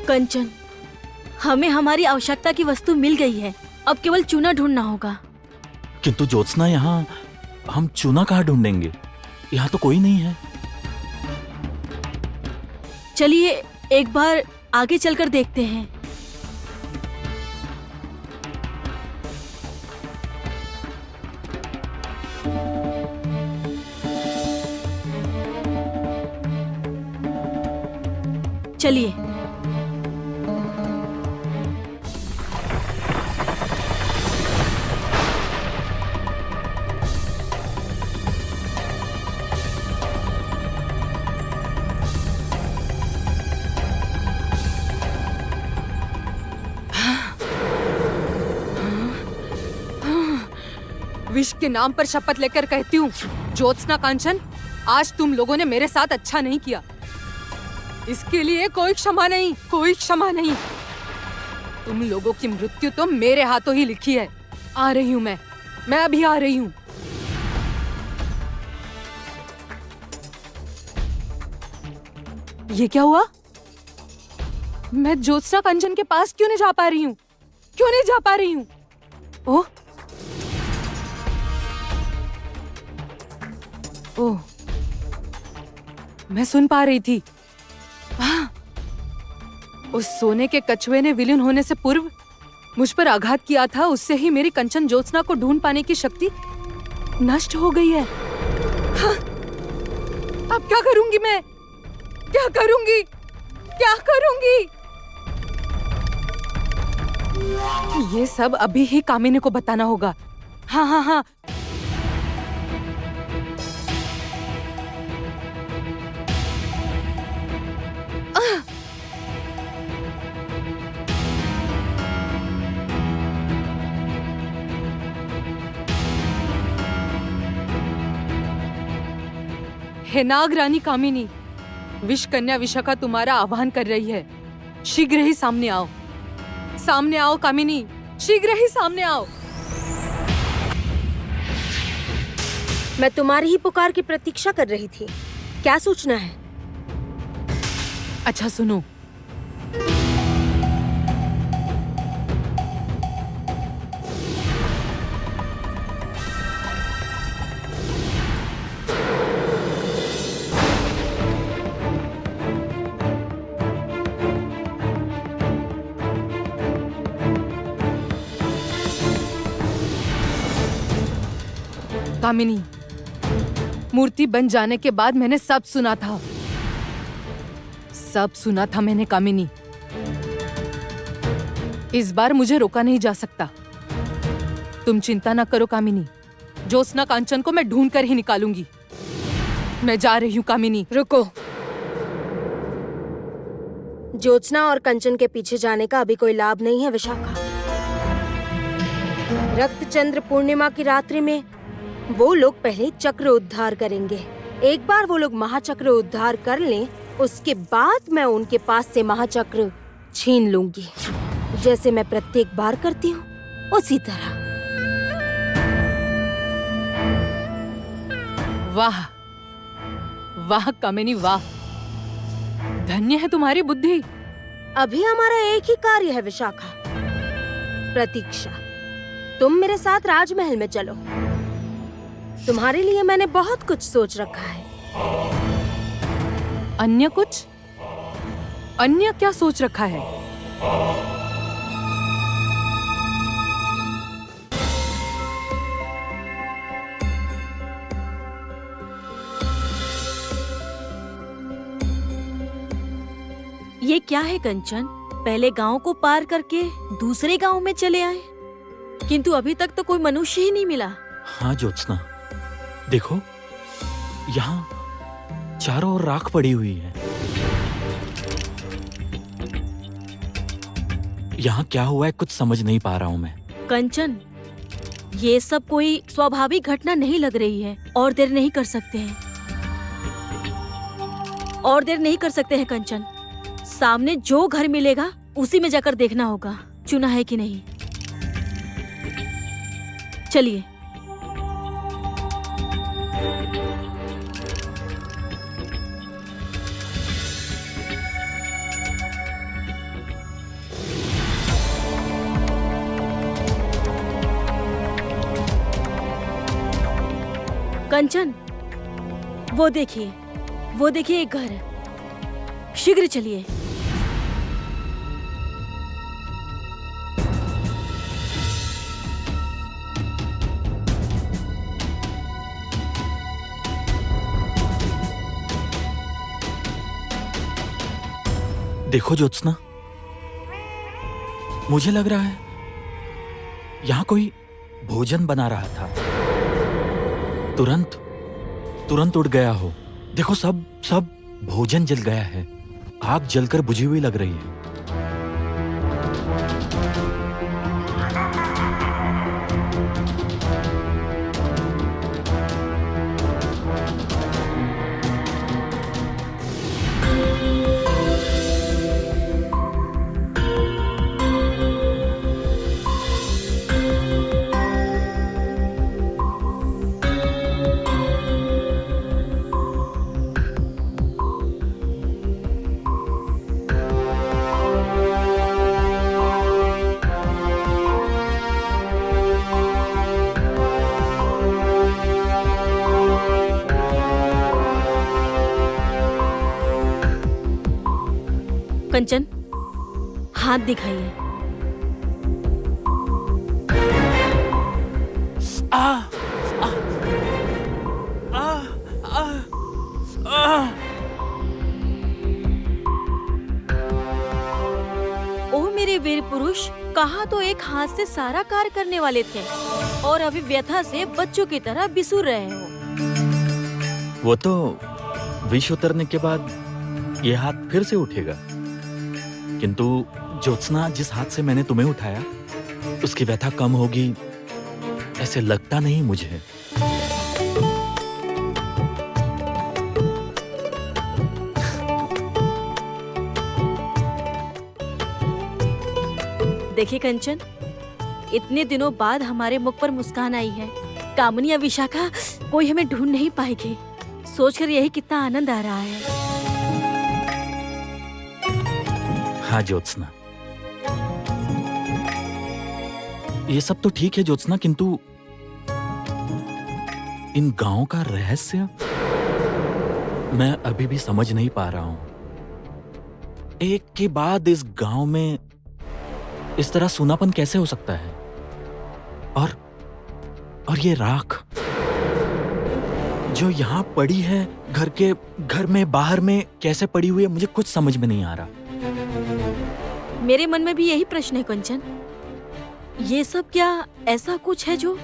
कंचन, हमें हमारी आवश्यकता की वस्तु मिल गई है। अब केवल चूना ढूंढना होगा। किंतु ज्योत्सना, यहाँ हम चूना कहाँ ढूंढेंगे? यहाँ तो कोई नहीं है। चलिए एक बार आगे चलकर देखते हैं। चलिए। विष के नाम पर शपथ लेकर कहती हूँ, ज्योत्सना कांचन, आज तुम लोगों ने मेरे साथ अच्छा नहीं किया। इसके लिए कोई क्षमा नहीं, कोई क्षमा नहीं। तुम लोगों की मृत्यु तो मेरे हाथों ही लिखी है। आ रही हूँ मैं अभी आ रही हूँ। ये क्या हुआ? मैं ज्योत्सना कांचन के पास क्यों नहीं जा पा रही हूँ? क्यों नहीं जा पा रही हूँ? ओह, ओह, मैं सुन पा रही थी। उस सोने के कछुए ने विलीन होने से पूर्व मुझ पर आघात किया था। उससे ही मेरी कंचन ज्योत्सना को ढूंढ पाने की शक्ति नष्ट हो गई है। हाँ, अब क्या करूंगी मैं? क्या करूंगी? क्या करूंगी? ये सब अभी ही कामिनी को बताना होगा। हाँ हाँ हाँ, हे नाग रानी कामिनी, विष कन्या विशाखा तुम्हारा आह्वान कर रही है। शीघ्र ही सामने आओ। सामने आओ कामिनी, शीघ्र ही सामने आओ। मैं तुम्हारी ही पुकार की प्रतीक्षा कर रही थी। क्या सूचना है? अच्छा सुनो, कामिनी, मूर्ति बन जाने के बाद मैंने सब सुना था। सब सुना था मैंने कामिनी। इस बार मुझे रोका नहीं जा सकता। तुम चिंता ना करो कामिनी, ज्योत्सना कांचन को मैं ढूंढ कर ही निकालूंगी। मैं जा रही हूँ कामिनी। रुको। ज्योत्सना और कंचन के पीछे जाने का अभी कोई लाभ नहीं है विशाखा। रक्तचंद्र पूर्णिमा की रात्रि में वो लोग पहले चक्र उद्धार करेंगे। एक बार वो लोग महाचक्र उद्धार कर लें, उसके बाद मैं उनके पास से महाचक्र छीन लूंगी, जैसे मैं प्रत्येक बार करती हूँ उसी तरह। वाह वाह कामिनी, वाह, धन्य है तुम्हारी बुद्धि। अभी हमारा एक ही कार्य है विशाखा, प्रतीक्षा। तुम मेरे साथ राजमहल में चलो। तुम्हारे लिए मैंने बहुत कुछ सोच रखा है। अन्य कुछ? अन्य क्या सोच रखा है? ये क्या है कंचन? पहले गांव को पार करके दूसरे गांव में चले आए, किंतु अभी तक तो कोई मनुष्य ही नहीं मिला। हाँ ज्योत्सना, देखो यहाँ चारों ओर राख पड़ी हुई है। यहाँ क्या हुआ है कुछ समझ नहीं पा रहा हूँ मैं। कंचन, ये सब कोई स्वाभाविक घटना नहीं लग रही है। और देर नहीं कर सकते हैं, और देर नहीं कर सकते हैं कंचन। सामने जो घर मिलेगा उसी में जाकर देखना होगा चुना है कि नहीं। चलिए। कंचन, वो देखिए एक घर है। शीघ्र चलिए। देखो ज्योत्सना, मुझे लग रहा है यहाँ कोई भोजन बना रहा था, तुरंत उड़ गया हो। देखो सब भोजन जल गया है, आग जलकर बुझी हुई लग रही है। कंचन, हाथ दिखाइए। ओ मेरे वीर पुरुष, कहा तो एक हाथ से सारा कार्य करने वाले थे और अभी व्यथा से बच्चों की तरह बिसुर रहे हो। वो तो विष उतरने के बाद ये हाथ फिर से उठेगा, किंतु ज्योत्सना, जिस हाथ से मैंने तुम्हें उठाया उसकी व्यथा कम होगी ऐसे लगता नहीं मुझे। देखिए कंचन, इतने दिनों बाद हमारे मुख पर मुस्कान आई है। कामनी या विशाखा कोई हमें ढूंढ नहीं पाएगी, सोचकर यही कितना आनंद आ रहा है। हाँ ज्योत्सना, ये सब तो ठीक है ज्योत्सना, किंतु इन गांव का रहस्य मैं अभी भी समझ नहीं पा रहा हूं। एक के बाद इस गांव में इस तरह सूनापन कैसे हो सकता है? और ये राख जो यहाँ पड़ी है, घर में बाहर में कैसे पड़ी हुई है, मुझे कुछ समझ में नहीं आ रहा। मेरे मन में भी यही प्रश्न है कंचन। ये सब क्या ऐसा कुछ है जो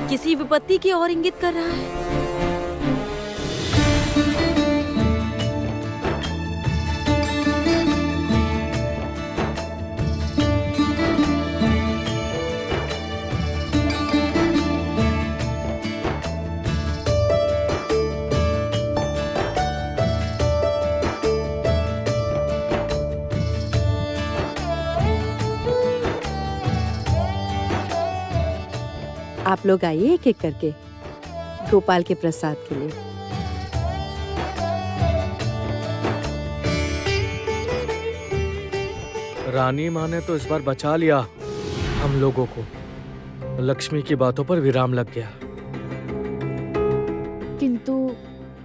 किसी विपत्ति की ओर इंगित कर रहा है? आप लोग आइए एक एक करके गोपाल के प्रसाद के लिए। रानी माँ ने तो इस बार बचा लिया हम लोगों को। लक्ष्मी की बातों पर विराम लग गया। किंतु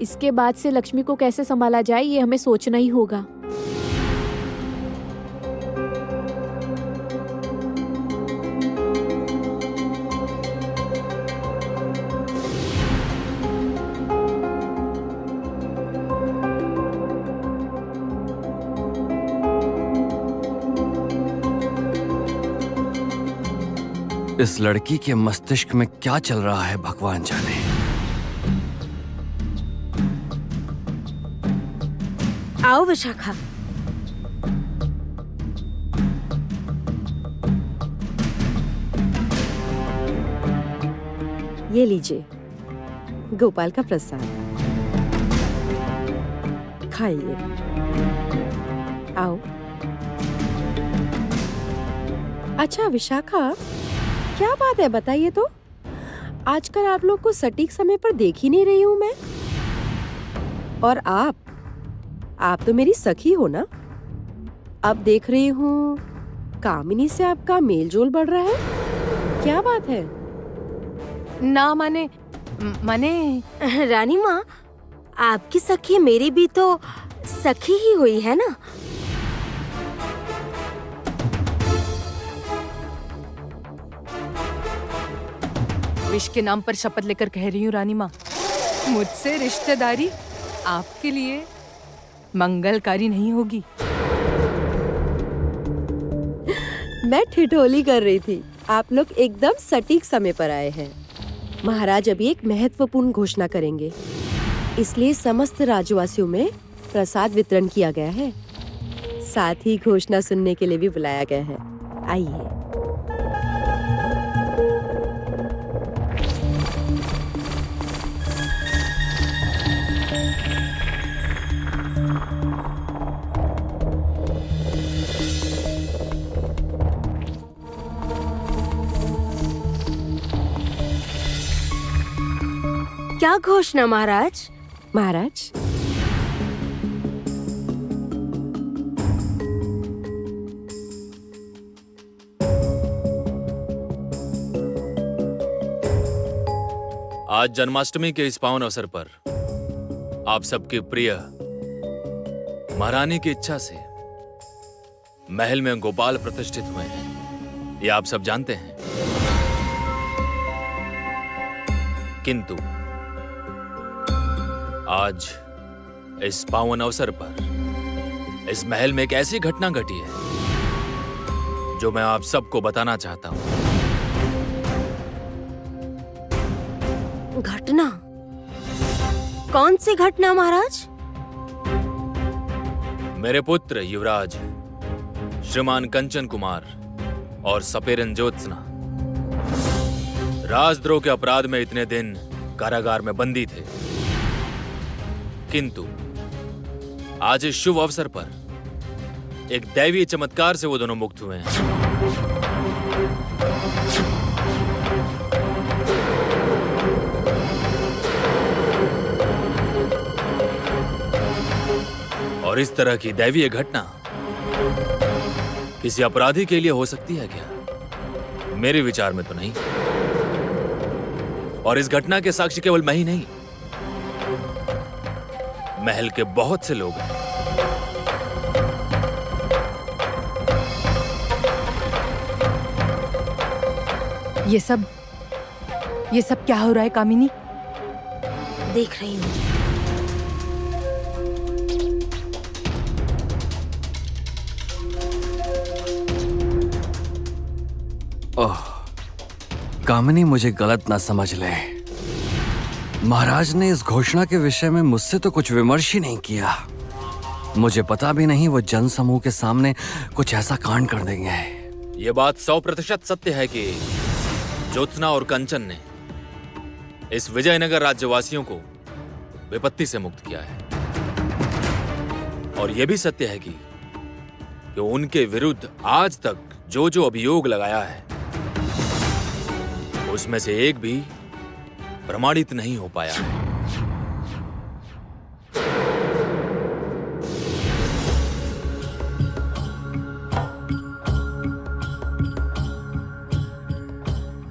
इसके बाद से लक्ष्मी को कैसे संभाला जाए ये हमें सोचना ही होगा। इस लड़की के मस्तिष्क में क्या चल रहा है भगवान जाने। आओ विशाखा। ये लीजिए गोपाल का प्रसाद, खाइए। आओ। अच्छा विशाखा, क्या बात है बताइए तो। आजकल आप लोग को सटीक समय पर देख ही नहीं रही हूं मैं। और आप तो मेरी सखी हो ना। अब देख रही हूँ कामिनी से आपका मेलजोल बढ़ रहा है, क्या बात है? ना माने रानी माँ, आपकी सखी मेरी भी तो सखी ही हुई है ना। विश के नाम पर शपथ लेकर कह रही हूँ रानी माँ, मुझसे रिश्तेदारी आपके लिए मंगलकारी नहीं होगी। मैं ठिठोली कर रही थी। आप लोग एकदम सटीक समय पर आए हैं। महाराज अभी एक महत्वपूर्ण घोषणा करेंगे, इसलिए समस्त राज्यवासियों में प्रसाद वितरण किया गया है। साथ ही घोषणा सुनने के लिए भी बुलाया गया है। आइए। क्या घोषणा महाराज? महाराज, आज जन्माष्टमी के इस पावन अवसर पर आप सबके प्रिय महारानी की इच्छा से महल में गोपाल प्रतिष्ठित हुए हैं, ये आप सब जानते हैं। किंतु आज इस पावन अवसर पर इस महल में एक ऐसी घटना घटी है जो मैं आप सबको बताना चाहता हूं। घटना? कौन सी घटना महाराज? मेरे पुत्र युवराज श्रीमान कंचन कुमार और सपेरन ज्योत्सना राजद्रोह के अपराध में इतने दिन कारागार में बंदी थे, किंतु आज इस शुभ अवसर पर एक दैवीय चमत्कार से वो दोनों मुक्त हुए हैं। और इस तरह की दैवीय घटना किसी अपराधी के लिए हो सकती है क्या? मेरे विचार में तो नहीं। और इस घटना के साक्षी केवल मैं ही नहीं, महल के बहुत से लोग हैं। ये सब क्या हो रहा है कामिनी? देख रही हूँ। ओह, कामिनी मुझे गलत ना समझ ले। महाराज ने इस घोषणा के विषय में मुझसे तो कुछ विमर्श ही नहीं किया। मुझे पता भी नहीं वो जन समूह के सामने कुछ ऐसा कांड कर देंगे। ये बात 100% सत्य है कि ज्योत्सना और कंचन ने इस विजयनगर राज्यवासियों को विपत्ति से मुक्त किया है। और यह भी सत्य है कि उनके विरुद्ध आज तक जो जो अभियोग लगाया है उसमें से एक भी प्रमाणित नहीं हो पाया है।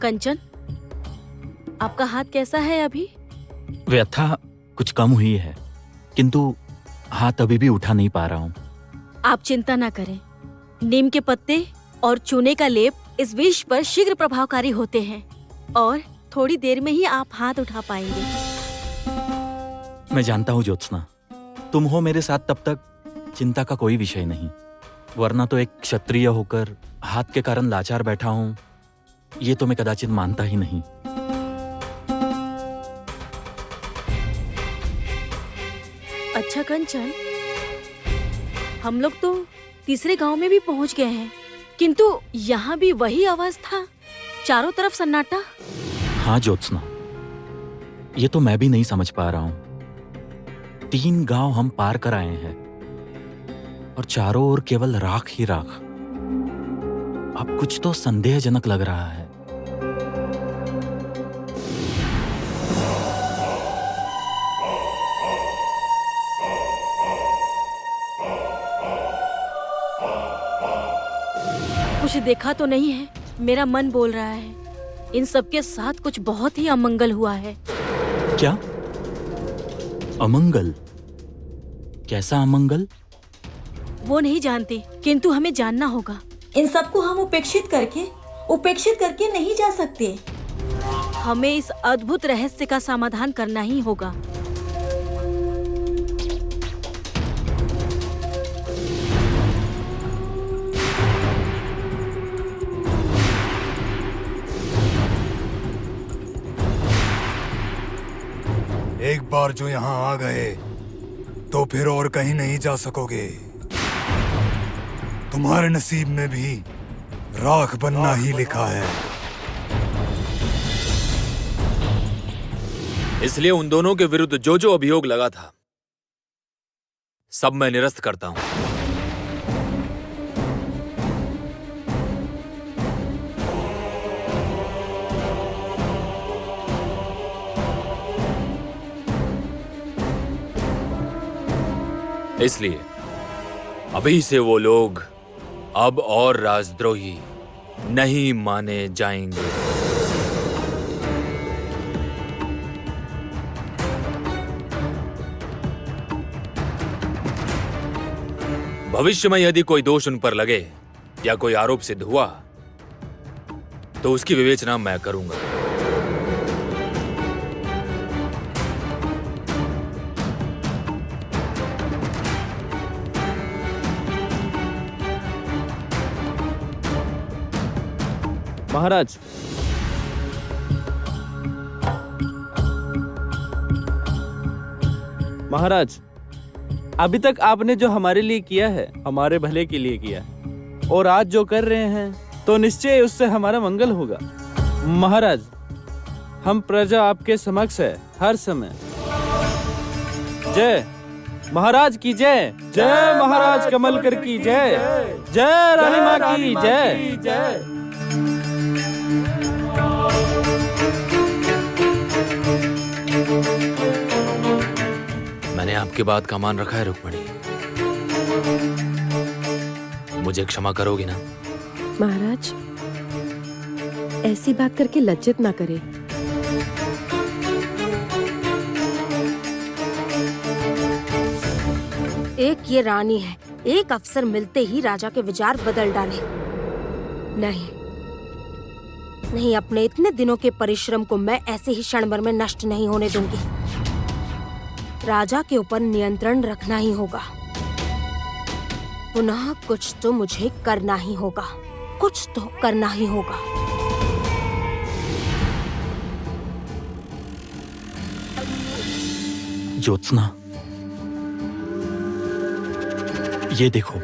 कंचन, आपका हाथ कैसा है अभी? व्यथा कुछ कम हुई है, किंतु हाथ अभी भी उठा नहीं पा रहा हूँ। आप चिंता ना करें। नीम के पत्ते और चूने का लेप इस विष पर शीघ्र प्रभावकारी होते हैं और थोड़ी देर में ही आप हाथ उठा पाएंगे। मैं जानता हूँ ज्योत्सना, तुम हो मेरे साथ तब तक चिंता का कोई विषय नहीं, वरना तो एक क्षत्रिय होकर हाथ के कारण लाचार बैठा हूँ ये तो मैं कदाचित मानता ही नहीं। अच्छा कंचन, हम लोग तो तीसरे गांव में भी पहुंच गए हैं, किंतु यहाँ भी वही आवाज था, चारों तरफ सन्नाटा। हाँ ज्योत्सना, ये तो मैं भी नहीं समझ पा रहा हूं। 3 गांव हम पार कर आए हैं और चारों ओर केवल राख ही राख। अब कुछ तो संदेहजनक लग रहा है। कुछ देखा तो नहीं है, मेरा मन बोल रहा है इन सबके साथ कुछ बहुत ही अमंगल हुआ है। क्या अमंगल? कैसा अमंगल? वो नहीं जानती, किंतु हमें जानना होगा। इन सबको हम उपेक्षित करके नहीं जा सकते। हमें इस अद्भुत रहस्य का समाधान करना ही होगा। एक बार जो यहाँ आ गए तो फिर और कहीं नहीं जा सकोगे। तुम्हारे नसीब में भी राख बनना ही लिखा है। इसलिए उन दोनों के विरुद्ध जो जो अभियोग लगा था, सब मैं निरस्त करता हूं। इसलिए अभी से वो लोग अब और राजद्रोही नहीं माने जाएंगे। भविष्य में यदि कोई दोष उन पर लगे या कोई आरोप सिद्ध हुआ तो उसकी विवेचना मैं करूंगा। महाराज, महाराज, अभी तक आपने जो हमारे लिए किया है, हमारे भले के लिए किया है, और आज जो कर रहे हैं तो निश्चय उससे हमारा मंगल होगा। महाराज, हम प्रजा आपके समक्ष है हर समय। जय महाराज की जय, जय महाराज कमलकर की जय, जय रानी माँ की जय। मैंने आपकी बात का मान रखा है रुक्मणी, मुझे क्षमा करोगी ना? महाराज, ऐसी बात करके लज्जित ना करे। एक ये रानी है, एक अवसर मिलते ही राजा के विचार बदल डाले। नहीं, अपने इतने दिनों के परिश्रम को मैं ऐसे ही क्षण भर में नष्ट नहीं होने दूंगी। राजा के ऊपर नियंत्रण रखना ही होगा। पुनः कुछ तो मुझे करना ही होगा, कुछ तो करना ही होगा। ज्योत्सना, ये देखो।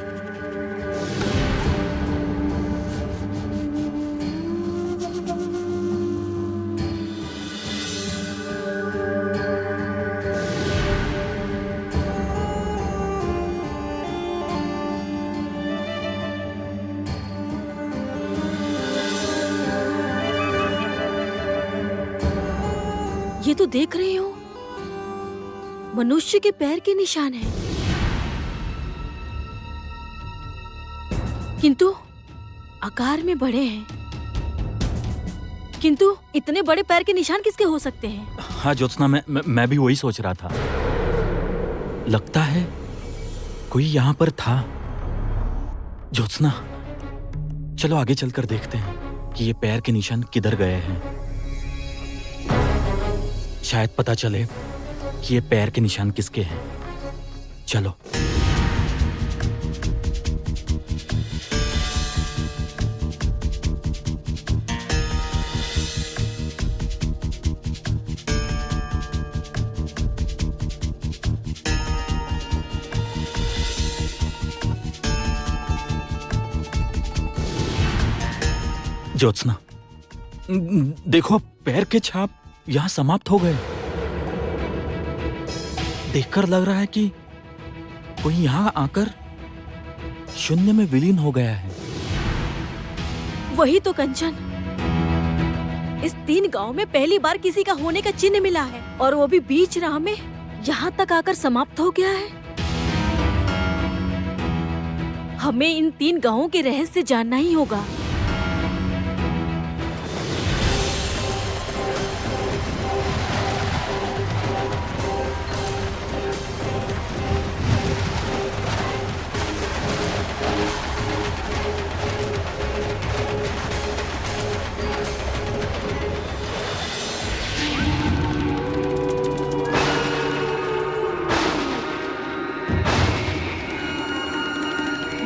ये तो देख रही हो, मनुष्य के पैर के निशान हैं, किंतु आकार में बड़े हैं। किंतु इतने बड़े पैर के निशान किसके हो सकते हैं? हाँ ज्योत्सना, मैं भी वही सोच रहा था। लगता है कोई यहाँ पर था। ज्योत्सना, चलो आगे चलकर देखते हैं कि ये पैर के निशान किधर गए हैं। शायद पता चले कि ये पैर के निशान किसके हैं। चलो। ज्योत्सना, देखो पैर के छाप यहाँ समाप्त हो गए। देखकर लग रहा है कि कोई यहाँ आकर शून्य में विलीन हो गया है। वही तो कंचन, इस 3 गांव में पहली बार किसी का होने का चिन्ह मिला है और वो भी बीच राह में यहाँ तक आकर समाप्त हो गया है। हमें इन 3 गांवों के रहस्य जानना ही होगा।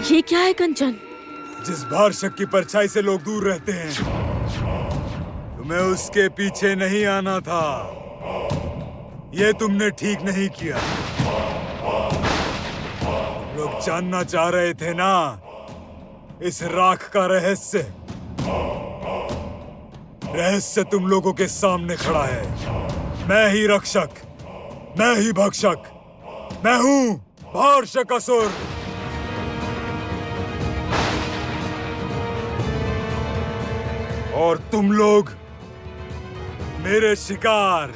ये क्या है कंचन? जिस भारशक की परछाई से लोग दूर रहते हैं, तुम्हें उसके पीछे नहीं आना था। ये तुमने ठीक नहीं किया। तुम लोग जानना चाह रहे थे ना इस राख का रहस्य। रहस्य तुम लोगों के सामने खड़ा है। मैं ही रक्षक, मैं ही भक्षक, मैं हूं भारशक असुर। और तुम लोग मेरे शिकार।